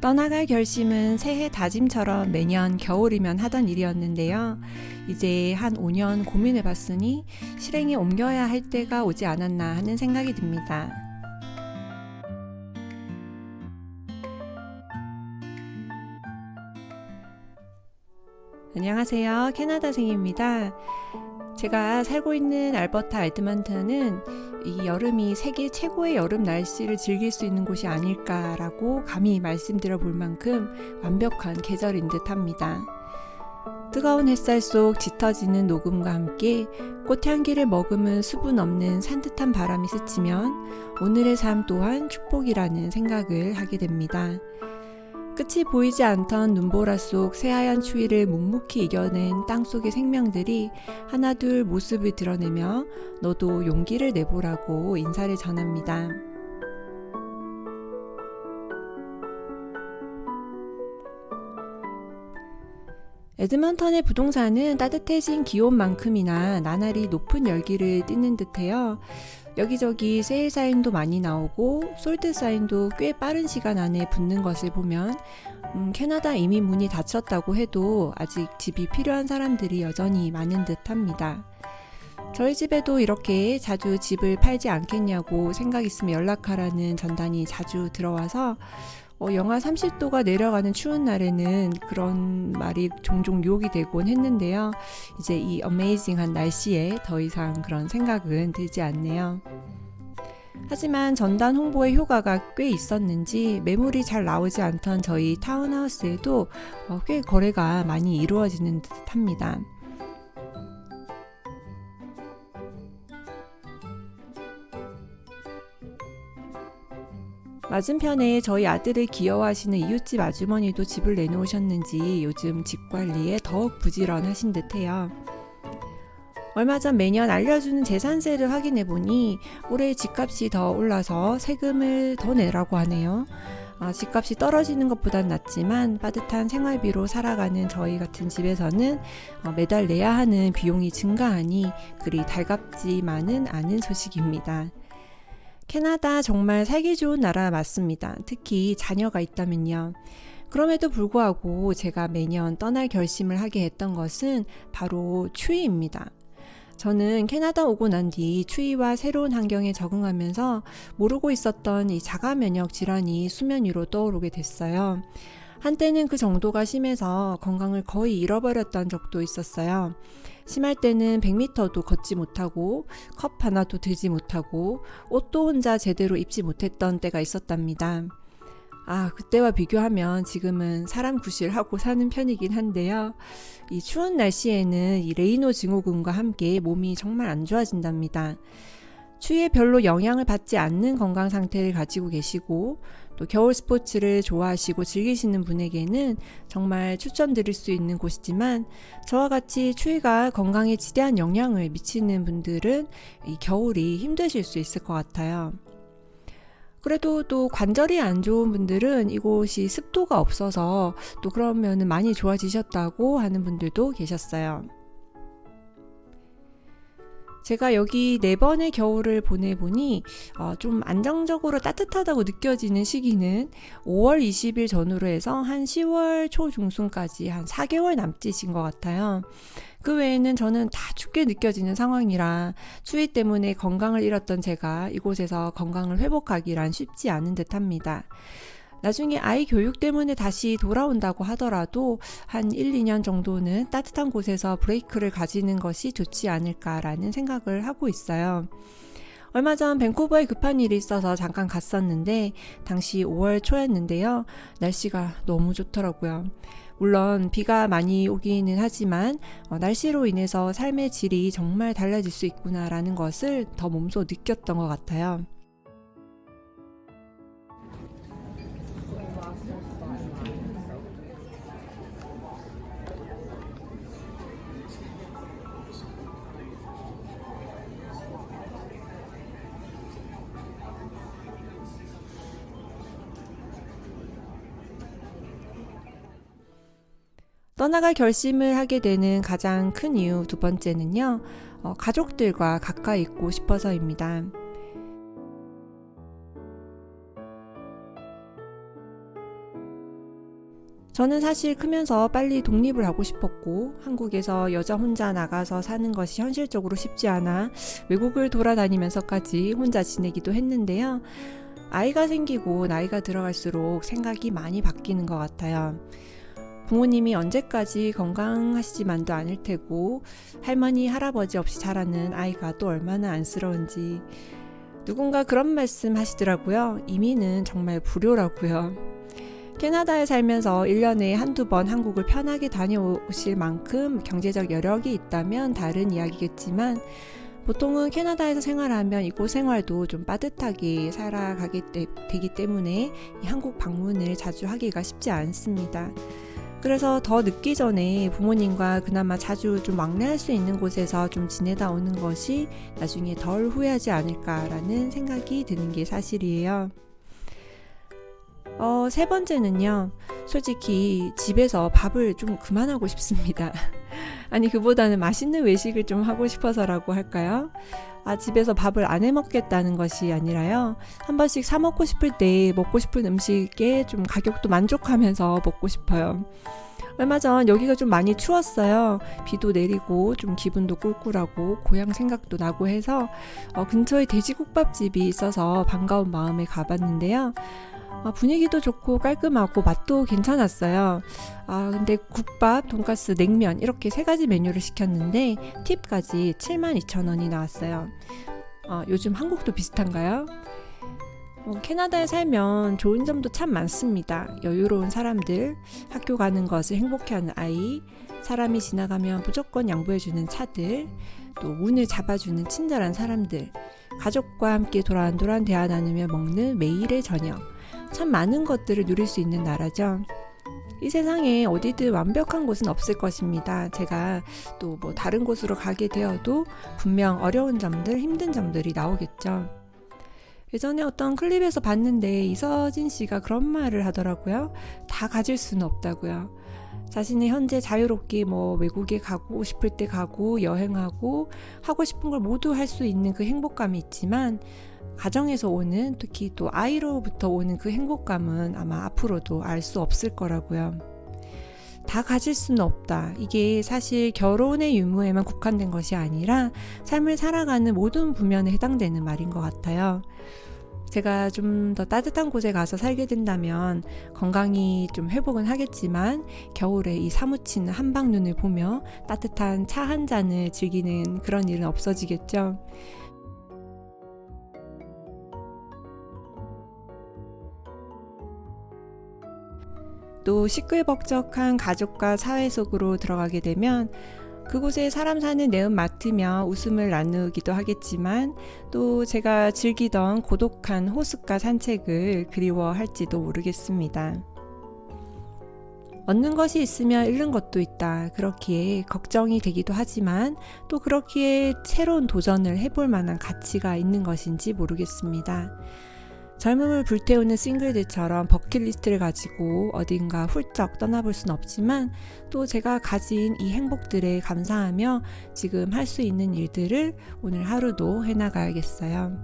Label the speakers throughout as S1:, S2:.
S1: 떠나갈 결심은 새해 다짐처럼 매년 겨울이면 하던 일이었는데요. 이제 한 5년 고민해 봤으니 실행에 옮겨야 할 때가 오지 않았나 하는 생각이 듭니다. 안녕하세요. 캐나다생입니다. 제가 살고 있는 알버타 에드먼턴은 이 여름이 세계 최고의 여름 날씨를 즐길 수 있는 곳이 아닐까라고 감히 말씀드려 볼 만큼 완벽한 계절인 듯 합니다. 뜨거운 햇살 속 짙어지는 녹음과 함께 꽃향기를 머금은 수분 없는 산뜻한 바람이 스치면 오늘의 삶 또한 축복이라는 생각을 하게 됩니다. 끝이 보이지 않던 눈보라 속 새하얀 추위를 묵묵히 이겨낸 땅속의 생명들이 하나둘 모습을 드러내며 너도 용기를 내보라고 인사를 전합니다. 에드먼턴의 부동산은 따뜻해진 기온만큼이나 나날이 높은 열기를 띠는 듯해요. 여기저기 세일 사인도 많이 나오고 솔드 사인도 꽤 빠른 시간 안에 붙는 것을 보면 캐나다 이민 문이 닫혔다고 해도 아직 집이 필요한 사람들이 여전히 많은 듯 합니다. 저희 집에도 이렇게 자주 집을 팔지 않겠냐고 생각 있으면 연락하라는 전단이 자주 들어와서 영하 30도가 내려가는 추운 날에는 그런 말이 종종 유혹이 되곤 했는데요. 이제 이 어메이징한 날씨에 더 이상 그런 생각은 들지 않네요. 하지만 전단 홍보의 효과가 꽤 있었는지 매물이 잘 나오지 않던 저희 타운하우스에도 꽤 거래가 많이 이루어지는 듯합니다. 맞은편에 저희 아들을 귀여워하시는 이웃집 아주머니도 집을 내놓으셨는지 요즘 집 관리에 더욱 부지런하신 듯해요. 얼마 전 매년 알려주는 재산세를 확인해보니 올해 집값이 더 올라서 세금을 더 내라고 하네요. 집값이 떨어지는 것보단 낫지만 빠듯한 생활비로 살아가는 저희 같은 집에서는 매달 내야 하는 비용이 증가하니 그리 달갑지만은 않은 소식입니다. 캐나다 정말 살기 좋은 나라 맞습니다. 특히 자녀가 있다면요. 그럼에도 불구하고 제가 매년 떠날 결심을 하게 했던 것은 바로 추위입니다. 저는 캐나다 오고 난 뒤 추위와 새로운 환경에 적응하면서 모르고 있었던 이 자가 면역 질환이 수면 위로 떠오르게 됐어요. 한때는 그 정도가 심해서 건강을 거의 잃어버렸던 적도 있었어요. 심할 때는 100m도 걷지 못하고 컵 하나도 들지 못하고 옷도 혼자 제대로 입지 못했던 때가 있었답니다. 그때와 비교하면 지금은 사람 구실하고 사는 편이긴 한데요. 이 추운 날씨에는 이 레이노 증후군과 함께 몸이 정말 안 좋아진답니다. 추위에 별로 영향을 받지 않는 건강 상태를 가지고 계시고 또 겨울 스포츠를 좋아하시고 즐기시는 분에게는 정말 추천드릴 수 있는 곳이지만 저와 같이 추위가 건강에 지대한 영향을 미치는 분들은 이 겨울이 힘드실 수 있을 것 같아요. 그래도 또 관절이 안 좋은 분들은 이곳이 습도가 없어서 또 그러면 많이 좋아지셨다고 하는 분들도 계셨어요. 제가 여기 4번의 겨울을 보내보니 좀 안정적으로 따뜻하다고 느껴지는 시기는 5월 20일 전후로 해서 한 10월 초중순까지 한 4개월 남짓인 것 같아요. 그 외에는 저는 다 춥게 느껴지는 상황이라 추위 때문에 건강을 잃었던 제가 이곳에서 건강을 회복하기란 쉽지 않은 듯합니다. 나중에 아이 교육 때문에 다시 돌아온다고 하더라도 한 1, 2년 정도는 따뜻한 곳에서 브레이크를 가지는 것이 좋지 않을까라는 생각을 하고 있어요. 얼마 전 밴쿠버에 급한 일이 있어서 잠깐 갔었는데 당시 5월 초였는데요. 날씨가 너무 좋더라고요. 물론 비가 많이 오기는 하지만 날씨로 인해서 삶의 질이 정말 달라질 수 있구나라는 것을 더 몸소 느꼈던 것 같아요. 떠나갈 결심을 하게 되는 가장 큰 이유 두 번째는요, 가족들과 가까이 있고 싶어서입니다. 저는 사실 크면서 빨리 독립을 하고 싶었고 한국에서 여자 혼자 나가서 사는 것이 현실적으로 쉽지 않아 외국을 돌아다니면서까지 혼자 지내기도 했는데요. 아이가 생기고 나이가 들어갈수록 생각이 많이 바뀌는 것 같아요. 부모님이 언제까지 건강하시지만도 않을 테고 할머니, 할아버지 없이 자라는 아이가 또 얼마나 안쓰러운지 누군가 그런 말씀 하시더라고요. 이민은 정말 불효라고요. 캐나다에 살면서 1년에 한두 번 한국을 편하게 다녀오실 만큼 경제적 여력이 있다면 다른 이야기겠지만 보통은 캐나다에서 생활하면 이곳 생활도 좀 빠듯하게 살아가게 되기 때문에 이 한국 방문을 자주 하기가 쉽지 않습니다. 그래서 더 늦기 전에 부모님과 그나마 자주 좀 왕래할 수 있는 곳에서 좀 지내다 오는 것이 나중에 덜 후회하지 않을까라는 생각이 드는 게 사실이에요. 세 번째는요. 솔직히 집에서 밥을 좀 그만하고 싶습니다. 아니 그보다는 맛있는 외식을 좀 하고 싶어서라고 할까요? 집에서 밥을 안 해 먹겠다는 것이 아니라요. 한 번씩 사 먹고 싶을 때 먹고 싶은 음식에 좀 가격도 만족하면서 먹고 싶어요. 얼마 전 여기가 좀 많이 추웠어요. 비도 내리고 좀 기분도 꿀꿀하고 고향 생각도 나고 해서 근처에 돼지국밥집이 있어서 반가운 마음에 가봤는데요. 분위기도 좋고 깔끔하고 맛도 괜찮았어요. 근데 국밥, 돈가스, 냉면 이렇게 3가지 메뉴를 시켰는데 팁까지 72,000원이 나왔어요. 요즘 한국도 비슷한가요? 캐나다에 살면 좋은 점도 참 많습니다. 여유로운 사람들, 학교 가는 것을 행복해하는 아이, 사람이 지나가면 무조건 양보해주는 차들, 또 문을 잡아주는 친절한 사람들, 가족과 함께 도란도란 대화 나누며 먹는 매일의 저녁, 참 많은 것들을 누릴 수 있는 나라죠. 이 세상에 어디든 완벽한 곳은 없을 것입니다. 제가 또 뭐 다른 곳으로 가게 되어도 분명 어려운 점들, 힘든 점들이 나오겠죠. 예전에 어떤 클립에서 봤는데 이서진 씨가 그런 말을 하더라고요. 다 가질 수는 없다고요. 자신의 현재 자유롭게 외국에 가고 싶을 때 가고 여행하고 하고 싶은 걸 모두 할 수 있는 그 행복감이 있지만 가정에서 오는 특히 또 아이로부터 오는 그 행복감은 아마 앞으로도 알 수 없을 거라고요. 다 가질 수는 없다. 이게 사실 결혼의 유무에만 국한된 것이 아니라 삶을 살아가는 모든 부면에 해당되는 말인 것 같아요. 제가 좀 더 따뜻한 곳에 가서 살게 된다면 건강이 좀 회복은 하겠지만 겨울에 이 사무치는 한방눈을 보며 따뜻한 차 한 잔을 즐기는 그런 일은 없어지겠죠. 또 시끌벅적한 가족과 사회 속으로 들어가게 되면 그곳에 사람 사는 내음 맡으며 웃음을 나누기도 하겠지만 또 제가 즐기던 고독한 호숫가 산책을 그리워할지도 모르겠습니다. 얻는 것이 있으면 잃는 것도 있다. 그렇기에 걱정이 되기도 하지만 또 그렇기에 새로운 도전을 해볼 만한 가치가 있는 것인지 모르겠습니다. 젊음을 불태우는 싱글들처럼 버킷리스트를 가지고 어딘가 훌쩍 떠나볼 순 없지만 또 제가 가진 이 행복들에 감사하며 지금 할 수 있는 일들을 오늘 하루도 해나가야겠어요.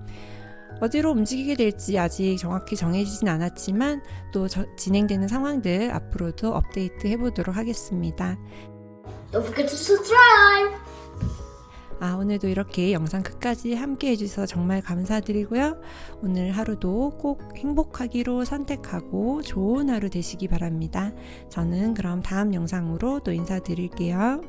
S1: 어디로 움직이게 될지 아직 정확히 정해지진 않았지만 또 진행되는 상황들 앞으로도 업데이트 해보도록 하겠습니다.
S2: Don't forget to subscribe!
S1: 오늘도 이렇게 영상 끝까지 함께 해주셔서 정말 감사드리고요. 오늘 하루도 꼭 행복하기로 선택하고 좋은 하루 되시기 바랍니다. 저는 그럼 다음 영상으로 또 인사드릴게요.